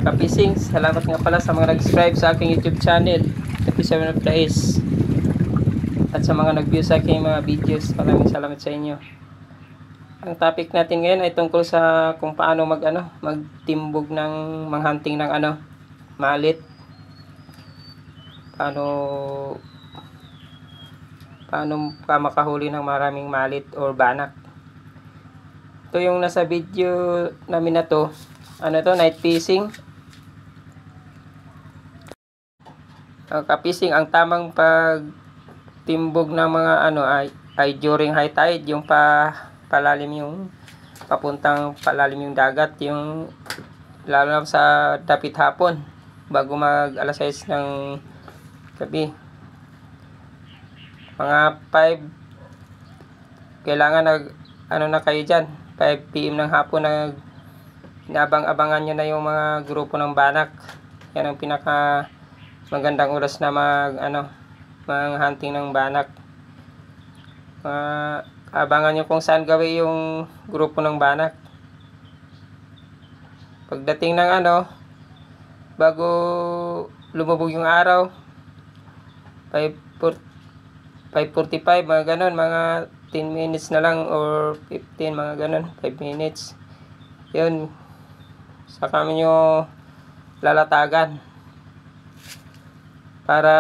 kapising. Salamat nga pala sa mga nag-subscribe sa aking YouTube channel, Happy 7 of Days. At sa mga nag-view sa aking mga videos, maraming salamat sa inyo. Ang topic natin ngayon ay tungkol sa kung paano magtimbog ng manghunting ng malit. Paano ka makahuli ng maraming malit or banak. Ito yung nasa video namin na to. Night fishing. Kapising, ang tamang pagtimbog ng mga ay during high tide, yung palalim yung papuntang palalim yung dagat, yung lalo sa dapit hapon bago mag alas 6 ng gabi. Mga 5 kailangan na kayo dyan, 5 PM ng hapon inaabang-abangan nyo na yung mga grupo ng banak. Yan ang pinaka magandang oras na hunting ng banak. Abangan nyo kung saan gawin yung grupo ng banak. Pagdating ng bago lumubog yung araw, 5:45, mga ganon, mga 10 minutes na lang or 15, mga ganon, 5 minutes. Yun, saka nyo lalatagan para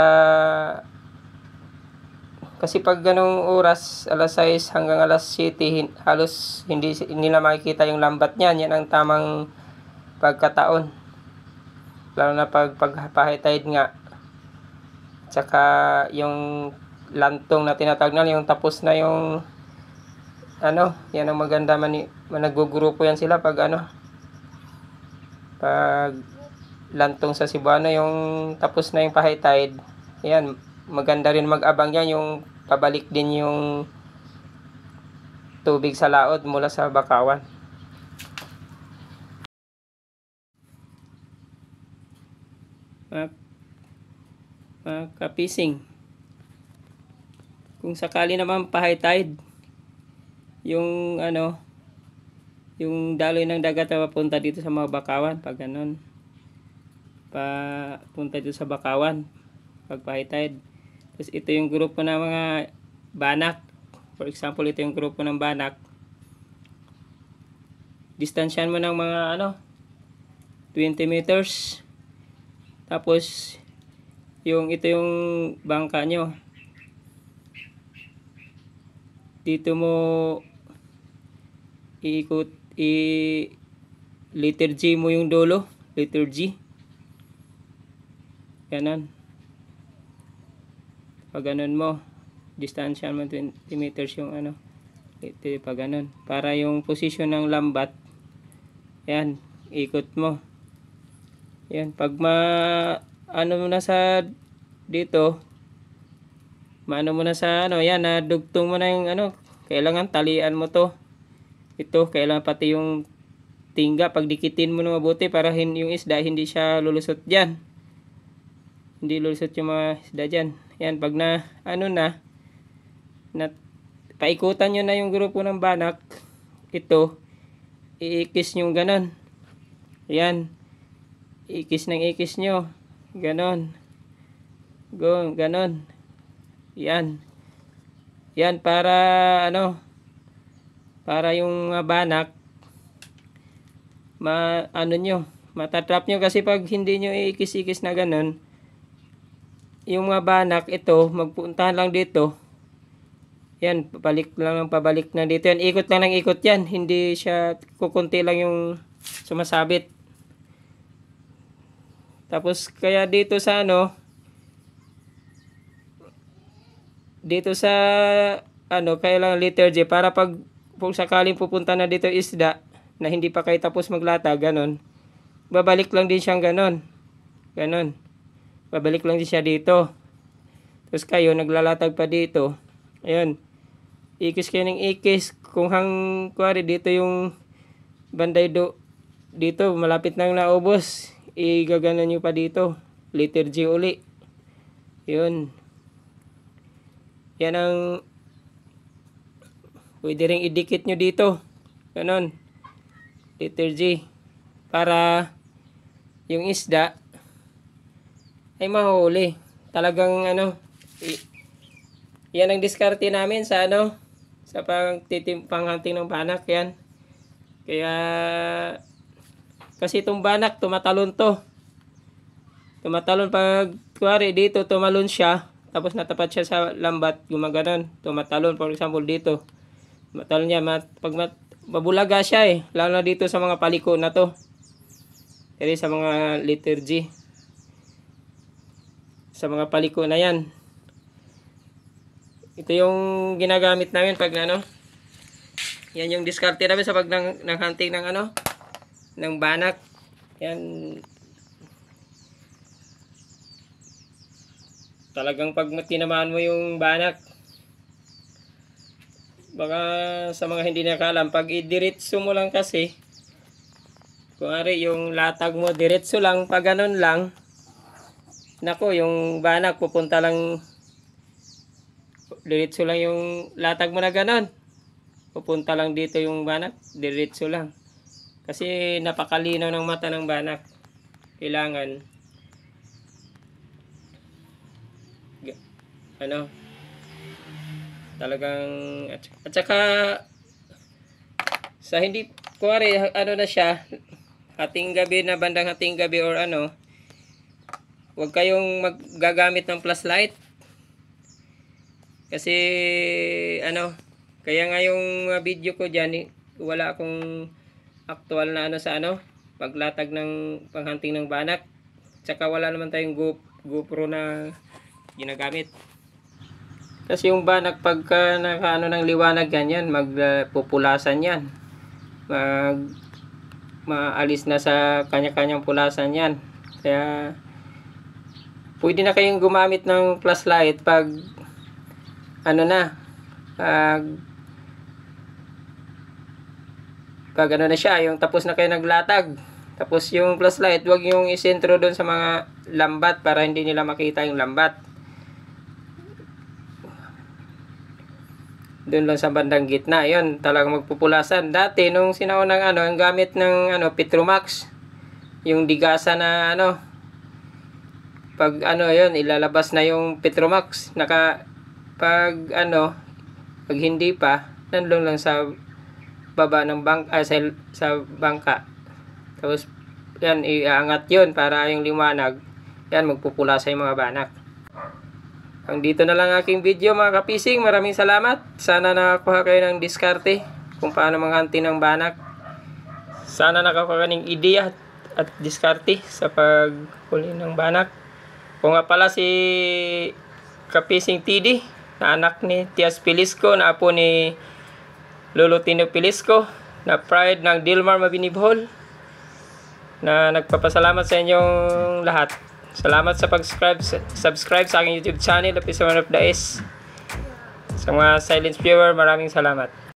kasi pag ganong oras, alas 6 hanggang alas 7, halos hindi nila makikita yung lambat niyan. Yan ang tamang pagkataon, lalo na pag high tide nga. Tsaka yung lantong na tinatawag na, yung tapos na yung yan ang maganda naggugrupo yan sila pag pag lantong sa Cebuano, yung tapos na yung high tide. Yan, maganda rin mag-abang yan, yung pabalik din yung tubig sa laot mula sa bakawan. Kapising, kung sakali naman high tide, yung yung daloy ng dagat na papunta dito sa mga bakawan, pag papunta dito sa bakawan pag high tide. Tapos ito yung grupo ng mga banak. For example, ito yung grupo ng banak. Distansyan mo ng mga 20 meters. Tapos ito yung bangka nyo. Dito mo iikot, letter G mo yung dulo, letter G. Ganon. Pag ganon mo, distansya mo 20 meters yung ito pag ganon. Para yung position ng lambat, yan, ikot mo. Yan, pag mo na sa dito, maano mo na sa yan, nadugtong mo na yung kailangan talian mo to. Ito, kailangan pati yung tingga, pagdikitin mo na mabuti para yung isda hindi siya lulusot dyan. Hindi lulusot yung mga isda dyan. Yan, pag na paikutan nyo na yung grupo ng banak, ito, iikis nyo ganon. Yan, ikis nyo. Ganon. Ganon. Yan. Yan, para para yung banak matatrap nyo, kasi pag hindi nyo iikis-ikis na ganon, yung mga banak ito magpuntahan lang dito. Yan, pabalik na dito. Yan, ikot lang ng ikot yan. Hindi siya, kukunti lang yung sumasabit. Tapos kaya dito sa kailangan letter J para kung sakaling pupunta na dito isda na hindi pa kayo tapos maglata, ganon, babalik lang din siyang ganon. Babalik lang din siya dito. Tapos kayo naglalatag pa dito. Ayun, ikis kayo ng ikis. Kung kuwari dito yung banday dito malapit nang naubos, igaganan nyo pa dito, letter G uli. Yun, yan ang pwede ring idikit nyo dito, ganon, letter G, para yung isda ay mahuli. Talagang yan ang diskarte namin sa sa panghunting ng banak yan. Kaya kasi itong banak tumatalon to. Tumatalon pag kuwari dito tumalon siya, tapos natapat siya sa lambat, gumaganon, tumatalon for example dito. Tumatalon niya mabulaga siya lalo na dito sa mga paliko na to. Kasi sa mga liturgy. Sa mga paliko na yan. Ito yung ginagamit namin pag yan yung diskarte namin sa pag ng hunting ng ng banak. Yan. Talagang pag tinamaan mo yung banak, baka sa mga hindi nakaalam, pag idiretso mo lang kasi, kung ari yung latag mo diretso lang, pag ganun lang, nako, yung banak pupunta lang, diretso lang yung latag mo na ganon. Pupunta lang dito yung banak, diretso lang. Kasi napakalinaw ng mata ng banak. Kailangan talagang at saka sa hindi kuwari na siya hating gabi na, bandang hating gabi or huwag kayong maggagamit ng flashlight. Kasi kaya nga yung video ko diyan wala akong actual na sa paglatag ng panghunting ng banak. Tsaka wala naman tayong GoPro na ginagamit. Kasi yung banak pagka ng liwanag ganyan, magpupulasan yan. Maalis na sa kanya-kanyang pulasan yan. Kaya pwede na kayong gumamit ng flashlight pag pag na siya, yung tapos na kayo naglatag. Tapos yung flashlight, wag yung isentro doon sa mga lambat para hindi nila makita yung lambat. Doon lang sa bandang gitna, yun, talagang magpupulasan. Dati, nung sinaunang ang gamit ng Petromax, yung digasa na pag yun, ilalabas na yung Petromax, pag hindi pa, nandun lang sa baba ng sa bangka. Tapos, yan, iaangat yun para yung liwanag, yan, magpupulasa yung mga banak. Ang dito na lang aking video mga kapising. Maraming salamat. Sana nakakuha kayo ng diskarte kung paano manghunting ng banak. Sana nakakuha ng ideya at diskarte sa paghuli ng banak. Kung nga pala si Kapising TD, na anak ni Tias Pilisco, na apo ni Lolo Tino Pilisco, na pride ng Dilmar Mabinibhol, na nagpapasalamat sa inyong lahat. Salamat sa subscribe sa aking YouTube channel, Episode of the S. Sa mga silent viewer, maraming salamat.